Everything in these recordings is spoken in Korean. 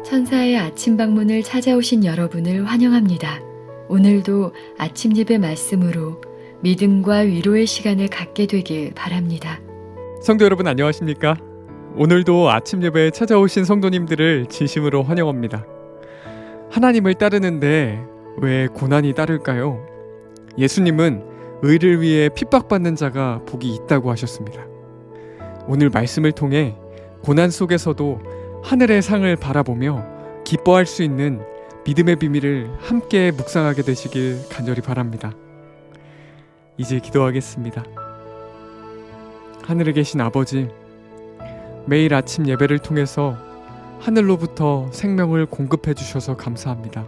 천사의 아침 방문을 찾아오신 여러분을 환영합니다. 오늘도 아침 예배 말씀으로 믿음과 위로의 시간을 갖게 되길 바랍니다. 성도 여러분 안녕하십니까? 오늘도 아침 예배에 찾아오신 성도님들을 진심으로 환영합니다. 하나님을 따르는데 왜 고난이 따를까요? 예수님은 의를 위해 핍박받는 자가 복이 있다고 하셨습니다. 오늘 말씀을 통해 고난 속에서도 하늘의 상을 바라보며 기뻐할 수 있는 믿음의 비밀을 함께 묵상하게 되시길 간절히 바랍니다. 이제 기도하겠습니다. 하늘에 계신 아버지, 매일 아침 예배를 통해서 하늘로부터 생명을 공급해 주셔서 감사합니다.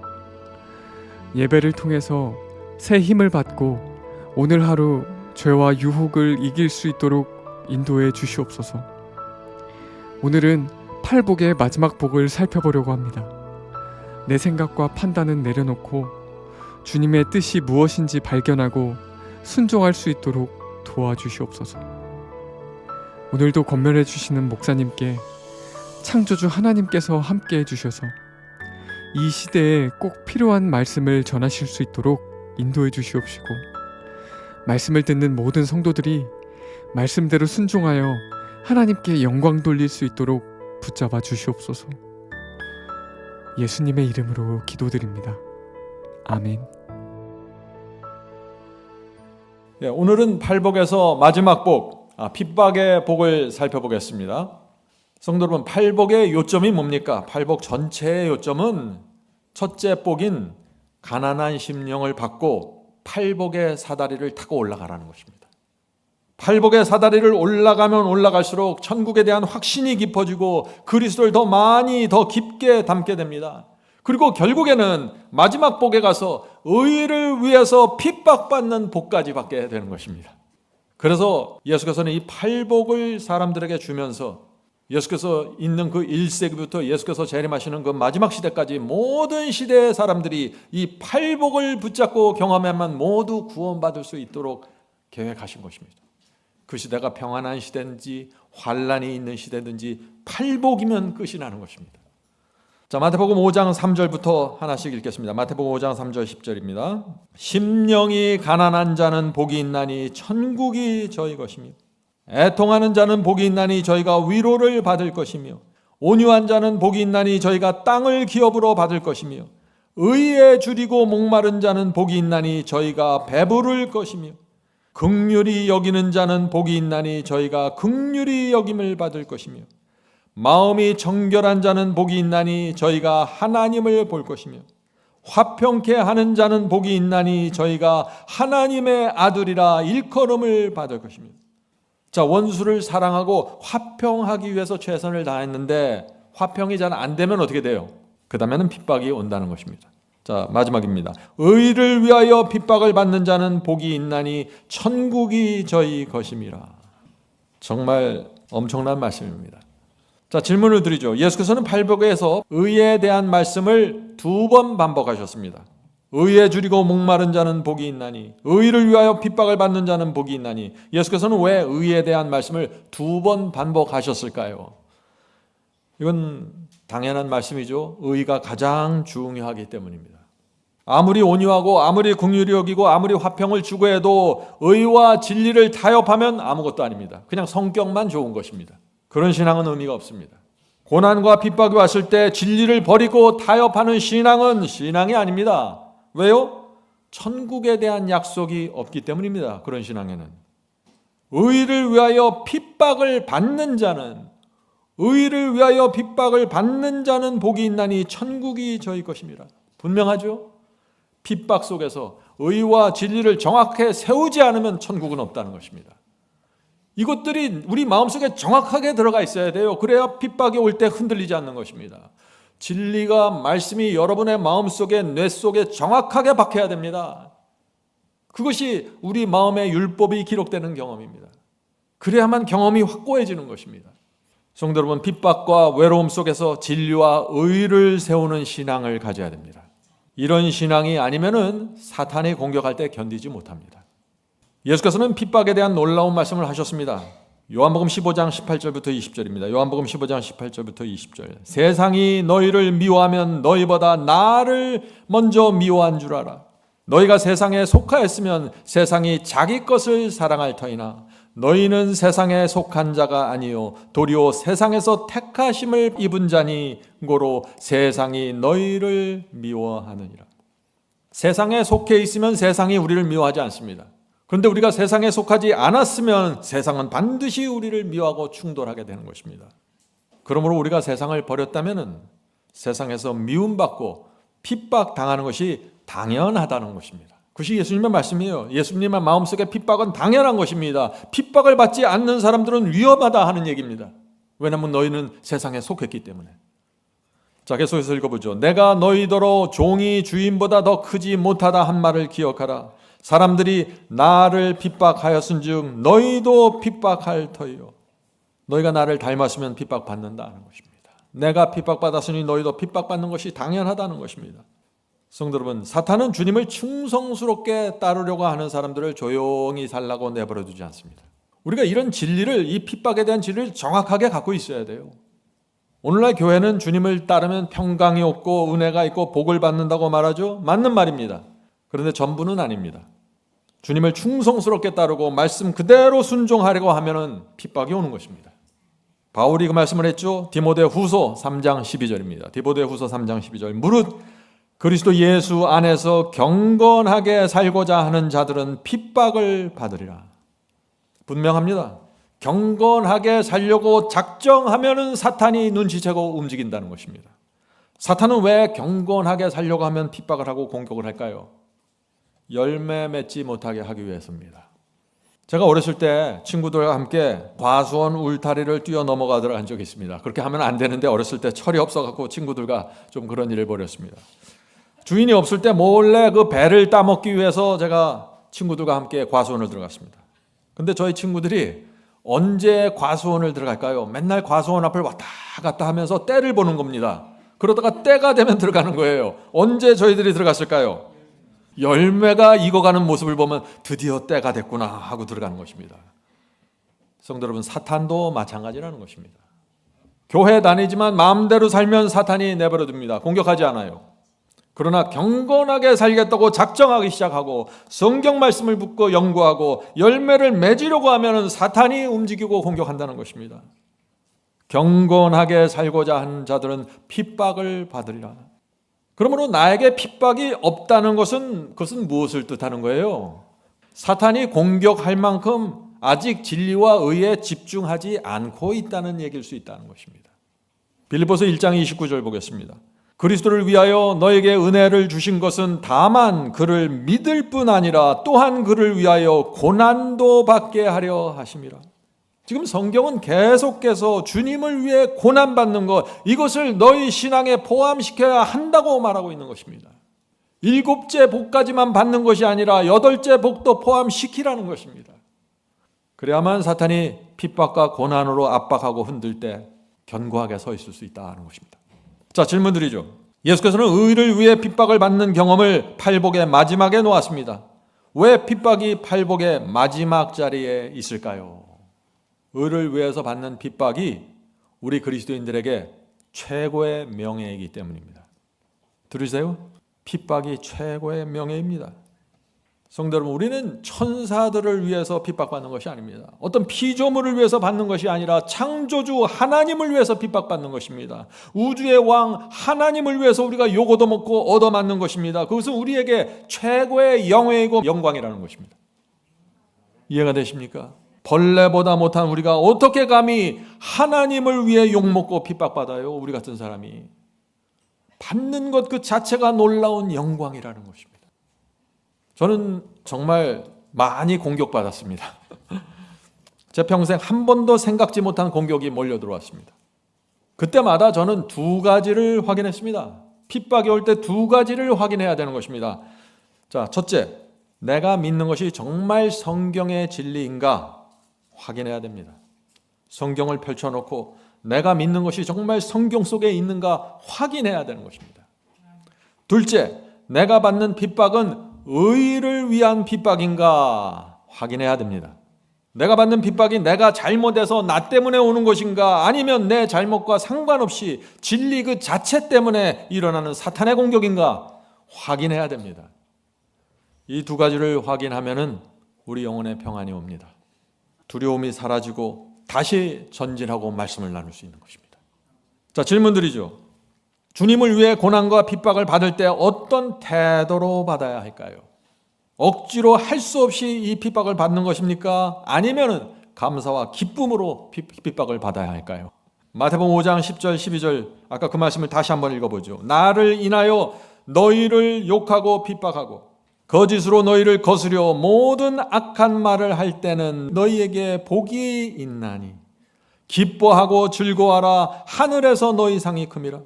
예배를 통해서 새 힘을 받고 오늘 하루 죄와 유혹을 이길 수 있도록 인도해 주시옵소서. 오늘은 팔복의 마지막 복을 살펴보려고 합니다. 내 생각과 판단은 내려놓고 주님의 뜻이 무엇인지 발견하고 순종할 수 있도록 도와주시옵소서. 오늘도 권면해 주시는 목사님께 창조주 하나님께서 함께 해주셔서 이 시대에 꼭 필요한 말씀을 전하실 수 있도록 인도해 주시옵시고, 말씀을 듣는 모든 성도들이 말씀대로 순종하여 하나님께 영광 돌릴 수 있도록 붙잡아 주시옵소서. 예수님의 이름으로 기도드립니다. 아멘. 오늘은 팔복에서 마지막 복, 핍박의 복을 살펴보겠습니다. 성도 여러분, 팔복의 요점이 뭡니까? 팔복 전체의 요점은 첫째 복인 가난한 심령을 받고 팔복의 사다리를 타고 올라가라는 것입니다. 팔복의 사다리를 올라가면 올라갈수록 천국에 대한 확신이 깊어지고 그리스도를 더 많이 더 깊게 닮게 됩니다. 그리고 결국에는 마지막 복에 가서 의를 위해서 핍박받는 복까지 받게 되는 것입니다. 그래서 예수께서는 이 팔복을 사람들에게 주면서 예수께서 있는 그 1세기부터 예수께서 재림하시는 그 마지막 시대까지 모든 시대의 사람들이 이 팔복을 붙잡고 경험하면 모두 구원받을 수 있도록 계획하신 것입니다. 그 시대가 평안한 시대인지 환란이 있는 시대든지 팔복이면 끝이 나는 것입니다. 자, 마태복음 5장 3절부터 하나씩 읽겠습니다. 마태복음 5장 3절 10절입니다. 심령이 가난한 자는 복이 있나니 천국이 저희 것이며, 애통하는 자는 복이 있나니 저희가 위로를 받을 것이며, 온유한 자는 복이 있나니 저희가 땅을 기업으로 받을 것이며, 의에 줄이고 목마른 자는 복이 있나니 저희가 배부를 것이며, 긍휼히 여기는 자는 복이 있나니 저희가 긍휼히 여김을 받을 것이며, 마음이 정결한 자는 복이 있나니 저희가 하나님을 볼 것이며, 화평케 하는 자는 복이 있나니 저희가 하나님의 아들이라 일컬음을 받을 것이며. 자, 원수를 사랑하고 화평하기 위해서 최선을 다했는데 화평이 잘 안 되면 어떻게 돼요? 그 다음에는 핍박이 온다는 것입니다. 자, 마지막입니다. 의를 위하여 핍박을 받는 자는 복이 있나니 천국이 저희 것임이라. 정말 엄청난 말씀입니다. 자, 질문을 드리죠. 예수께서는 팔복에서 의에 대한 말씀을 2번 반복하셨습니다. 의에 줄이고 목마른 자는 복이 있나니, 의를 위하여 핍박을 받는 자는 복이 있나니. 예수께서는 왜 의에 대한 말씀을 2번 반복하셨을까요? 이건 당연한 말씀이죠. 의가 가장 중요하기 때문입니다. 아무리 온유하고 아무리 긍휼히 여기고 아무리 화평을 추구해도 의와 진리를 타협하면 아무것도 아닙니다. 그냥 성격만 좋은 것입니다. 그런 신앙은 의미가 없습니다. 고난과 핍박이 왔을 때 진리를 버리고 타협하는 신앙은 신앙이 아닙니다. 왜요? 천국에 대한 약속이 없기 때문입니다. 그런 신앙에는. 의를 위하여 핍박을 받는 자는, 의를 위하여 핍박을 받는 자는 복이 있나니 천국이 저희 것입니다. 분명하죠? 핍박 속에서 의와 진리를 정확하게 세우지 않으면 천국은 없다는 것입니다. 이것들이 우리 마음속에 정확하게 들어가 있어야 돼요. 그래야 핍박이 올 때 흔들리지 않는 것입니다. 진리가, 말씀이 여러분의 마음속에, 뇌 속에 정확하게 박혀야 됩니다. 그것이 우리 마음의 율법이 기록되는 경험입니다. 그래야만 경험이 확고해지는 것입니다. 성도 여러분, 핍박과 외로움 속에서 진리와 의를 세우는 신앙을 가져야 됩니다. 이런 신앙이 아니면은 사탄이 공격할 때 견디지 못합니다. 예수께서는 핍박에 대한 놀라운 말씀을 하셨습니다. 요한복음 15장 18절부터 20절입니다. 요한복음 15장 18절부터 20절. 세상이 너희를 미워하면 너희보다 나를 먼저 미워한 줄 알아. 너희가 세상에 속하였으면 세상이 자기 것을 사랑할 터이나 너희는 세상에 속한 자가 아니요 도리어 세상에서 택하심을 입은 자니 고로 세상이 너희를 미워하느니라. 세상에 속해 있으면 세상이 우리를 미워하지 않습니다. 그런데 우리가 세상에 속하지 않았으면 세상은 반드시 우리를 미워하고 충돌하게 되는 것입니다. 그러므로 우리가 세상을 버렸다면 세상에서 미움받고 핍박당하는 것이 당연하다는 것입니다. 그것이 예수님의 말씀이에요. 예수님의 마음속에 핍박은 당연한 것입니다. 핍박을 받지 않는 사람들은 위험하다 하는 얘기입니다. 왜냐하면 너희는 세상에 속했기 때문에. 자, 계속해서 읽어보죠. 내가 너희더러 종이 주인보다 더 크지 못하다 한 말을 기억하라. 사람들이 나를 핍박하였은즉 너희도 핍박할 터이요. 너희가 나를 닮았으면 핍박받는다는 것입니다. 내가 핍박받았으니 너희도 핍박받는 것이 당연하다는 것입니다. 성도 여러분, 사탄은 주님을 충성스럽게 따르려고 하는 사람들을 조용히 살라고 내버려 두지 않습니다. 우리가 이런 진리를, 이 핍박에 대한 진리를 정확하게 갖고 있어야 돼요. 오늘날 교회는 주님을 따르면 평강이 없고 은혜가 있고 복을 받는다고 말하죠. 맞는 말입니다. 그런데 전부는 아닙니다. 주님을 충성스럽게 따르고 말씀 그대로 순종하려고 하면은 핍박이 오는 것입니다. 바울이 그 말씀을 했죠. 디모데후서 3장 12절입니다. 디모데후서 3장 12절. 무릇 그리스도 예수 안에서 경건하게 살고자 하는 자들은 핍박을 받으리라. 분명합니다. 경건하게 살려고 작정하면은 사탄이 눈치채고 움직인다는 것입니다. 사탄은 왜 경건하게 살려고 하면 핍박을 하고 공격을 할까요? 열매 맺지 못하게 하기 위해서입니다. 제가 어렸을 때 친구들과 함께 과수원 울타리를 뛰어 넘어가도록 한 적이 있습니다. 그렇게 하면 안 되는데 어렸을 때 철이 없어갖고 친구들과 좀 그런 일을 벌였습니다. 주인이 없을 때 몰래 그 배를 따먹기 위해서 제가 친구들과 함께 과수원을 들어갔습니다. 근데 저희 친구들이 언제 과수원을 들어갈까요? 맨날 과수원 앞을 왔다 갔다 하면서 때를 보는 겁니다. 그러다가 때가 되면 들어가는 거예요. 언제 저희들이 들어갔을까요? 열매가 익어가는 모습을 보면 드디어 때가 됐구나 하고 들어가는 것입니다. 성도 여러분, 사탄도 마찬가지라는 것입니다. 교회 다니지만 마음대로 살면 사탄이 내버려 둡니다. 공격하지 않아요. 그러나 경건하게 살겠다고 작정하기 시작하고 성경 말씀을 붙고 연구하고 열매를 맺으려고 하면 사탄이 움직이고 공격한다는 것입니다. 경건하게 살고자 하는 자들은 핍박을 받으리라. 그러므로 나에게 핍박이 없다는 것은 그것은 무엇을 뜻하는 거예요? 사탄이 공격할 만큼 아직 진리와 의에 집중하지 않고 있다는 얘기일 수 있다는 것입니다. 빌립보서 1장 29절 보겠습니다. 그리스도를 위하여 너에게 은혜를 주신 것은 다만 그를 믿을 뿐 아니라 또한 그를 위하여 고난도 받게 하려 하심이라. 지금 성경은 계속해서 주님을 위해 고난받는 것, 이것을 너희 신앙에 포함시켜야 한다고 말하고 있는 것입니다. 7째 복까지만 받는 것이 아니라 8째 복도 포함시키라는 것입니다. 그래야만 사탄이 핍박과 고난으로 압박하고 흔들 때 견고하게 서 있을 수 있다는 것입니다. 자, 질문 드리죠. 예수께서는 의를 위해 핍박을 받는 경험을 팔복의 마지막에 놓았습니다. 왜 핍박이 팔복의 마지막 자리에 있을까요? 의를 위해서 받는 핍박이 우리 그리스도인들에게 최고의 명예이기 때문입니다. 들으세요? 핍박이 최고의 명예입니다. 성도 여러분, 우리는 천사들을 위해서 핍박받는 것이 아닙니다. 어떤 피조물을 위해서 받는 것이 아니라 창조주 하나님을 위해서 핍박받는 것입니다. 우주의 왕 하나님을 위해서 우리가 욕 얻어먹고 얻어맞는 것입니다. 그것은 우리에게 최고의 영예이고 영광이라는 것입니다. 이해가 되십니까? 벌레보다 못한 우리가 어떻게 감히 하나님을 위해 욕먹고 핍박받아요? 우리 같은 사람이. 받는 것 그 자체가 놀라운 영광이라는 것입니다. 저는 정말 많이 공격받았습니다. 제 평생 한 번도 생각지 못한 공격이 몰려 들어왔습니다. 그때마다 저는 두 가지를 확인했습니다. 핍박이 올 때 두 가지를 확인해야 되는 것입니다. 자, 첫째, 내가 믿는 것이 정말 성경의 진리인가 확인해야 됩니다. 성경을 펼쳐놓고 내가 믿는 것이 정말 성경 속에 있는가 확인해야 되는 것입니다. 둘째, 내가 받는 핍박은 의를 위한 핍박인가 확인해야 됩니다. 내가 받는 핍박이 내가 잘못해서 나 때문에 오는 것인가, 아니면 내 잘못과 상관없이 진리 그 자체 때문에 일어나는 사탄의 공격인가 확인해야 됩니다. 이 두 가지를 확인하면은 우리 영혼의 평안이 옵니다. 두려움이 사라지고 다시 전진하고 말씀을 나눌 수 있는 것입니다. 자, 질문 드리죠. 주님을 위해 고난과 핍박을 받을 때 어떤 태도로 받아야 할까요? 억지로 할 수 없이 이 핍박을 받는 것입니까? 아니면은 감사와 기쁨으로 핍박을 받아야 할까요? 마태복음 5장 10절 12절 아까 그 말씀을 다시 한번 읽어보죠. 나를 인하여 너희를 욕하고 핍박하고 거짓으로 너희를 거스려 모든 악한 말을 할 때는 너희에게 복이 있나니 기뻐하고 즐거워하라. 하늘에서 너희 상이 큼이라.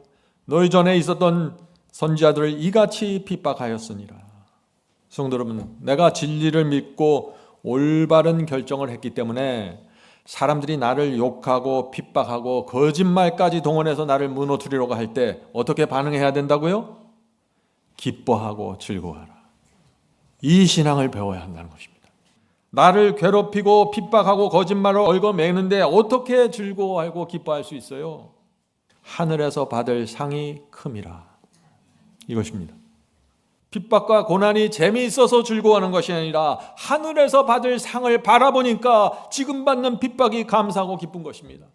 너희 전에 있었던 선지자들을 이같이 핍박하였으니라. 성도 여러분, 내가 진리를 믿고 올바른 결정을 했기 때문에 사람들이 나를 욕하고 핍박하고 거짓말까지 동원해서 나를 무너뜨리려고 할 때 어떻게 반응해야 된다고요? 기뻐하고 즐거워하라. 이 신앙을 배워야 한다는 것입니다. 나를 괴롭히고 핍박하고 거짓말로 얽어매는데 어떻게 즐거워하고 기뻐할 수 있어요? 하늘에서 받을 상이 큼이라. 이것입니다. 핍박과 고난이 재미있어서 즐거워하는 것이 아니라 하늘에서 받을 상을 바라보니까 지금 받는 핍박이 감사하고 기쁜 것입니다.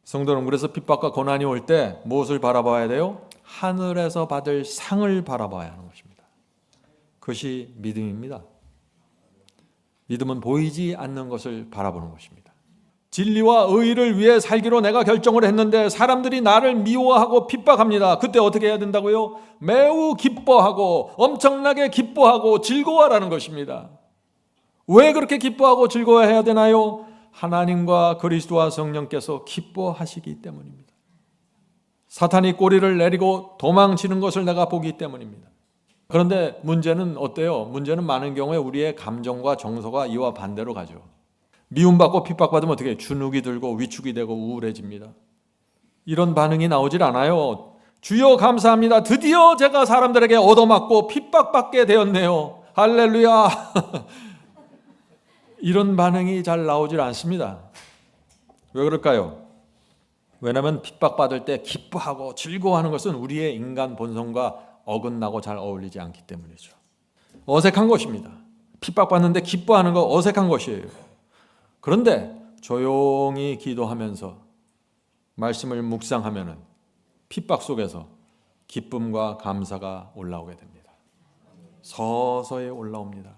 성도는 그래서 핍박과 고난이 올 때 무엇을 바라봐야 돼요? 하늘에서 받을 상을 바라봐야 하는 것입니다. 그것이 믿음입니다. 믿음은 보이지 않는 것을 바라보는 것입니다. 진리와 의를 위해 살기로 내가 결정을 했는데 사람들이 나를 미워하고 핍박합니다. 그때 어떻게 해야 된다고요? 매우 기뻐하고 엄청나게 기뻐하고 즐거워하라는 것입니다. 왜 그렇게 기뻐하고 즐거워해야 되나요? 하나님과 그리스도와 성령께서 기뻐하시기 때문입니다. 사탄이 꼬리를 내리고 도망치는 것을 내가 보기 때문입니다. 그런데 문제는 어때요? 문제는 많은 경우에 우리의 감정과 정서가 이와 반대로 가죠. 미움받고 핍박받으면 어떻게 해요? 주눅이 들고 위축이 되고 우울해집니다. 이런 반응이 나오질 않아요. 주여 감사합니다. 드디어 제가 사람들에게 얻어맞고 핍박받게 되었네요. 할렐루야. 이런 반응이 잘 나오질 않습니다. 왜 그럴까요? 왜냐하면 핍박받을 때 기뻐하고 즐거워하는 것은 우리의 인간 본성과 어긋나고 잘 어울리지 않기 때문이죠. 어색한 것입니다. 핍박받는데 기뻐하는 거 어색한 것이에요. 그런데 조용히 기도하면서 말씀을 묵상하면은 핍박 속에서 기쁨과 감사가 올라오게 됩니다. 서서히 올라옵니다.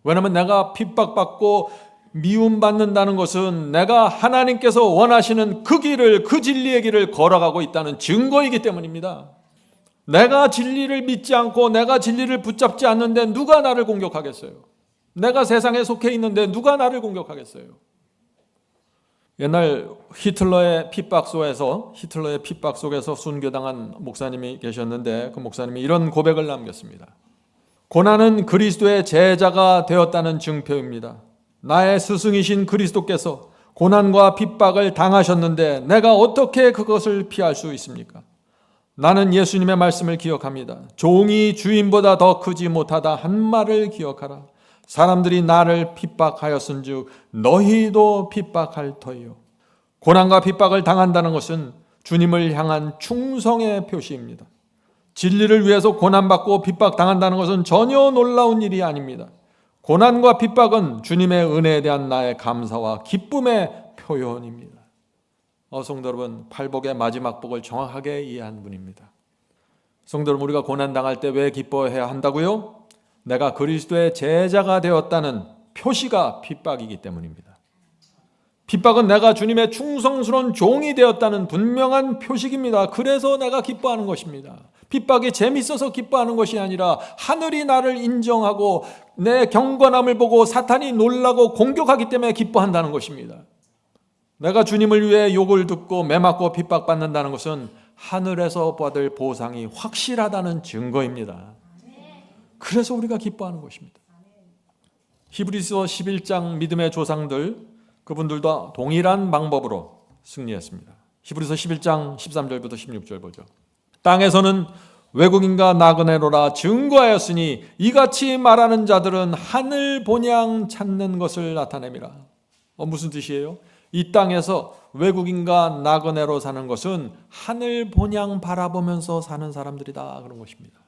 왜냐하면 내가 핍박받고 미움받는다는 것은 내가 하나님께서 원하시는 그 길을, 그 진리의 길을 걸어가고 있다는 증거이기 때문입니다. 내가 진리를 믿지 않고 내가 진리를 붙잡지 않는데 누가 나를 공격하겠어요? 내가 세상에 속해 있는데 누가 나를 공격하겠어요? 옛날 히틀러의 핍박 속에서 순교당한 목사님이 계셨는데 그 목사님이 이런 고백을 남겼습니다. 고난은 그리스도의 제자가 되었다는 증표입니다. 나의 스승이신 그리스도께서 고난과 핍박을 당하셨는데 내가 어떻게 그것을 피할 수 있습니까? 나는 예수님의 말씀을 기억합니다. 종이 주인보다 더 크지 못하다 한 말을 기억하라. 사람들이 나를 핍박하였은즉 너희도 핍박할 터이요. 고난과 핍박을 당한다는 것은 주님을 향한 충성의 표시입니다. 진리를 위해서 고난받고 핍박당한다는 것은 전혀 놀라운 일이 아닙니다. 고난과 핍박은 주님의 은혜에 대한 나의 감사와 기쁨의 표현입니다. 성도 여러분, 팔복의 마지막 복을 정확하게 이해한 분입니다. 성도 여러분, 우리가 고난당할 때 왜 기뻐해야 한다고요? 내가 그리스도의 제자가 되었다는 표시가 핍박이기 때문입니다. 핍박은 내가 주님의 충성스러운 종이 되었다는 분명한 표식입니다. 그래서 내가 기뻐하는 것입니다. 핍박이 재밌어서 기뻐하는 것이 아니라 하늘이 나를 인정하고 내 경건함을 보고 사탄이 놀라고 공격하기 때문에 기뻐한다는 것입니다. 내가 주님을 위해 욕을 듣고 매맞고 핍박받는다는 것은 하늘에서 받을 보상이 확실하다는 증거입니다. 그래서 우리가 기뻐하는 것입니다. 히브리서 11장 믿음의 조상들, 그분들도 동일한 방법으로 승리했습니다. 히브리서 11장 13절부터 16절 보죠. 땅에서는 외국인과 나그네로라 증거하였으니 이같이 말하는 자들은 하늘 본향 찾는 것을 나타내미라. 무슨 뜻이에요? 이 땅에서 외국인과 나그네로 사는 것은 하늘 본향 바라보면서 사는 사람들이다, 그런 것입니다.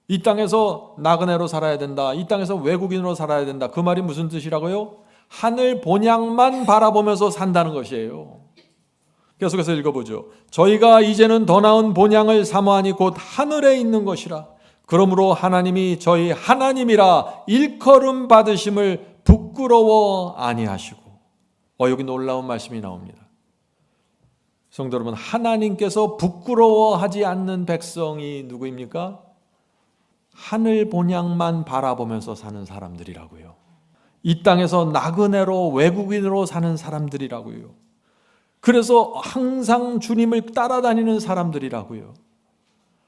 이 땅에서 나그네로 살아야 된다, 이 땅에서 외국인으로 살아야 된다, 그 말이 무슨 뜻이라고요? 하늘 본향만 바라보면서 산다는 것이에요. 계속해서 읽어보죠. 저희가 이제는 더 나은 본향을 사모하니 곧 하늘에 있는 것이라. 그러므로 하나님이 저희 하나님이라 일컬음 받으심을 부끄러워 아니하시고. 여기 놀라운 말씀이 나옵니다. 성도 여러분, 하나님께서 부끄러워하지 않는 백성이 누구입니까? 하늘 본향만 바라보면서 사는 사람들이라고요. 이 땅에서 나그네로 외국인으로 사는 사람들이라고요. 그래서 항상 주님을 따라다니는 사람들이라고요.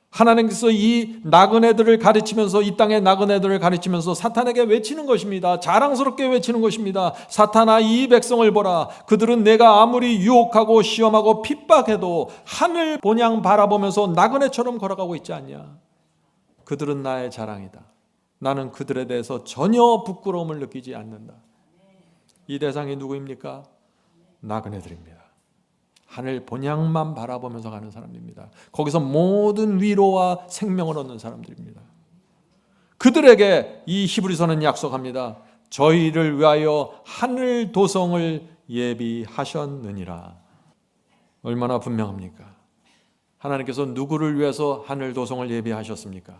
하나님께서 이 나그네들을 가르치면서, 이 땅의 나그네들을 가르치면서 사탄에게 외치는 것입니다. 자랑스럽게 외치는 것입니다. 사탄아, 이 백성을 보라. 그들은 내가 아무리 유혹하고 시험하고 핍박해도 하늘 본향 바라보면서 나그네처럼 걸어가고 있지 않냐. 그들은 나의 자랑이다. 나는 그들에 대해서 전혀 부끄러움을 느끼지 않는다. 이 대상이 누구입니까? 나그네들입니다. 하늘 본향만 바라보면서 가는 사람입니다. 거기서 모든 위로와 생명을 얻는 사람들입니다. 그들에게 이 히브리서는 약속합니다. 저희를 위하여 하늘 도성을 예비하셨느니라. 얼마나 분명합니까? 하나님께서 누구를 위해서 하늘 도성을 예비하셨습니까?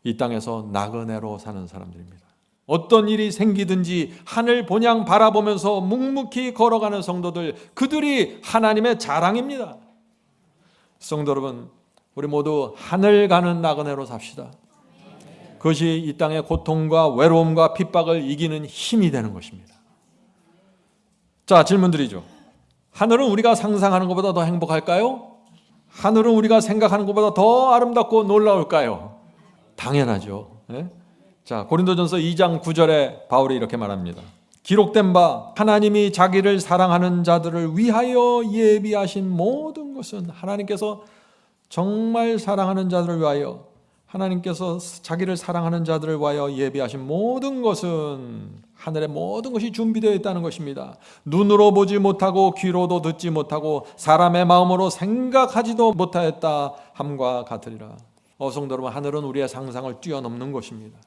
이 땅에서 나그네로 사는 사람들입니다. 어떤 일이 생기든지 하늘 본향 바라보면서 묵묵히 걸어가는 성도들, 그들이 하나님의 자랑입니다. 성도 여러분, 우리 모두 하늘 가는 나그네로 삽시다. 그것이 이 땅의 고통과 외로움과 핍박을 이기는 힘이 되는 것입니다. 자, 질문 드리죠. 하늘은 우리가 상상하는 것보다 더 행복할까요? 하늘은 우리가 생각하는 것보다 더 아름답고 놀라울까요? 당연하죠. 네? 자, 고린도전서 2장 9절에 바울이 이렇게 말합니다. 기록된 바 하나님이 자기를 사랑하는 자들을 위하여 예비하신 모든 것은, 하나님께서 정말 사랑하는 자들을 위하여, 하나님께서 자기를 사랑하는 자들을 위하여 예비하신 모든 것은, 하늘의 모든 것이 준비되어 있다는 것입니다. 눈으로 보지 못하고 귀로도 듣지 못하고 사람의 마음으로 생각하지도 못하였다 함과 같으리라. 성도 여러분, 하늘은 우리의 상상을 뛰어넘는 것입니다.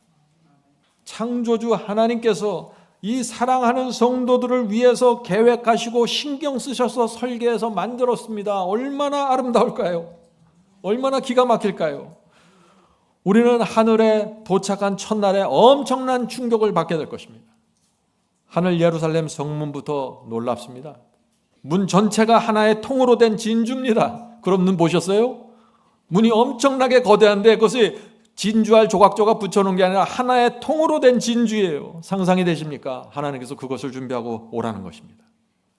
창조주 하나님께서 이 사랑하는 성도들을 위해서 계획하시고 신경 쓰셔서 설계해서 만들었습니다. 얼마나 아름다울까요? 얼마나 기가 막힐까요? 우리는 하늘에 도착한 첫날에 엄청난 충격을 받게 될 것입니다. 하늘 예루살렘 성문부터 놀랍습니다. 문 전체가 하나의 통으로 된 진주입니다. 그럼 눈 보셨어요? 문이 엄청나게 거대한데 그것이 진주알 조각조각 붙여놓은 게 아니라 하나의 통으로 된 진주예요. 상상이 되십니까? 하나님께서 그것을 준비하고 오라는 것입니다.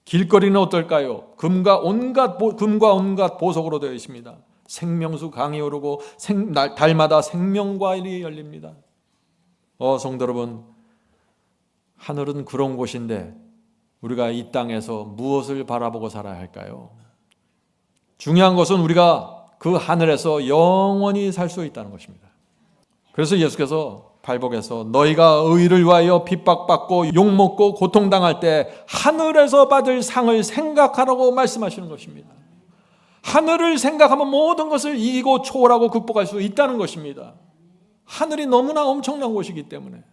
길거리는 어떨까요? 금과 온갖 보석으로 되어 있습니다. 생명수 강이 오르고 달마다 생명과일이 열립니다. 성도 여러분, 하늘은 그런 곳인데 우리가 이 땅에서 무엇을 바라보고 살아야 할까요? 중요한 것은 우리가 그 하늘에서 영원히 살 수 있다는 것입니다. 그래서 예수께서 팔복에서 너희가 의를 위하여 핍박받고 욕먹고 고통당할 때 하늘에서 받을 상을 생각하라고 말씀하시는 것입니다. 하늘을 생각하면 모든 것을 이기고 초월하고 극복할 수 있다는 것입니다. 하늘이 너무나 엄청난 곳이기 때문에.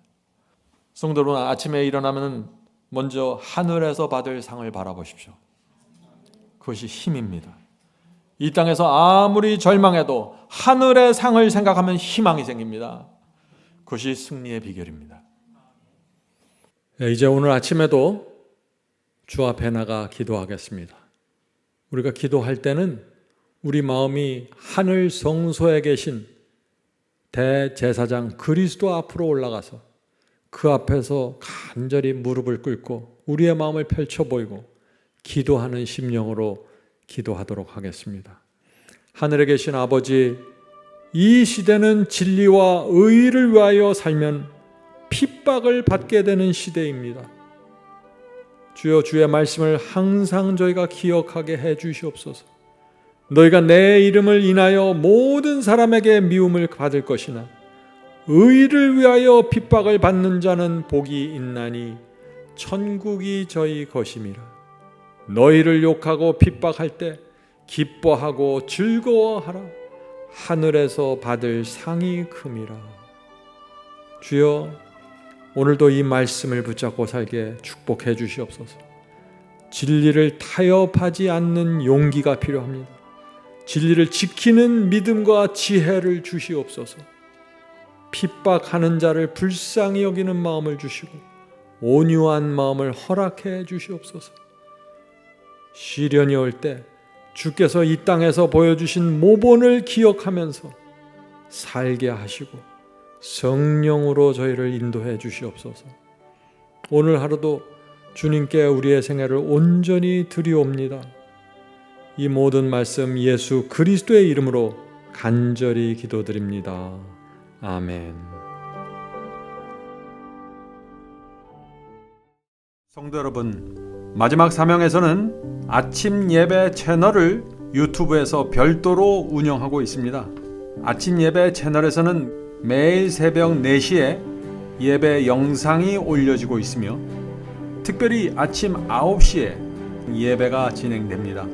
성도 여러분, 아침에 일어나면 먼저 하늘에서 받을 상을 바라보십시오. 그것이 힘입니다. 이 땅에서 아무리 절망해도 하늘의 상을 생각하면 희망이 생깁니다. 그것이 승리의 비결입니다. 이제 오늘 아침에도 주 앞에 나가 기도하겠습니다. 우리가 기도할 때는 우리 마음이 하늘 성소에 계신 대제사장 그리스도 앞으로 올라가서 그 앞에서 간절히 무릎을 꿇고 우리의 마음을 펼쳐 보이고 기도하는 심령으로 기도하도록 하겠습니다. 하늘에 계신 아버지, 이 시대는 진리와 의를 위하여 살면 핍박을 받게 되는 시대입니다. 주여, 주의 말씀을 항상 저희가 기억하게 해 주시옵소서. 너희가 내 이름을 인하여 모든 사람에게 미움을 받을 것이나 의를 위하여 핍박을 받는 자는 복이 있나니 천국이 저희 것임이라. 너희를 욕하고 핍박할 때 기뻐하고 즐거워하라. 하늘에서 받을 상이 큼이라. 주여, 오늘도 이 말씀을 붙잡고 살게 축복해 주시옵소서. 진리를 타협하지 않는 용기가 필요합니다. 진리를 지키는 믿음과 지혜를 주시옵소서. 핍박하는 자를 불쌍히 여기는 마음을 주시고 온유한 마음을 허락해 주시옵소서. 시련이 올 때 주께서 이 땅에서 보여주신 모본을 기억하면서 살게 하시고 성령으로 저희를 인도해 주시옵소서. 오늘 하루도 주님께 우리의 생애를 온전히 드리옵니다. 이 모든 말씀 예수 그리스도의 이름으로 간절히 기도드립니다. 아멘. 성도 여러분, 마지막 사명에서는 아침 예배 채널을 유튜브에서 별도로 운영하고 있습니다. 아침 예배 채널에서는 매일 새벽 4시에 예배 영상이 올려지고 있으며 특별히 아침 9시에 예배가 진행됩니다.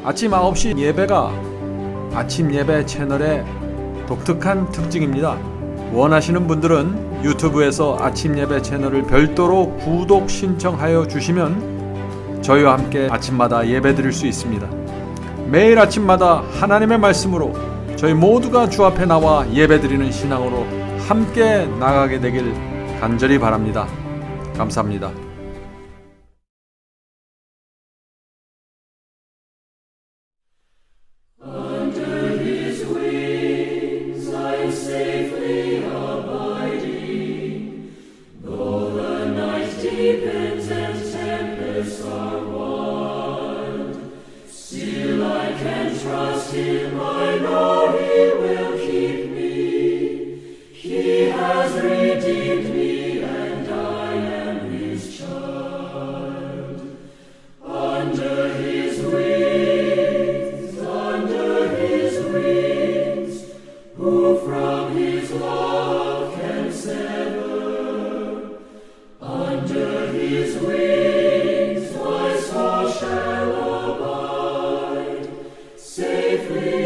아침 9시 예배가 아침 예배 채널의 독특한 특징입니다. 원하시는 분들은 유튜브에서 아침 예배 채널을 별도로 구독 신청하여 주시면 저희와 함께 아침마다 예배 드릴 수 있습니다. 매일 아침마다 하나님의 말씀으로 저희 모두가 주 앞에 나와 예배 드리는 신앙으로 함께 나가게 되길 간절히 바랍니다. 감사합니다. Safely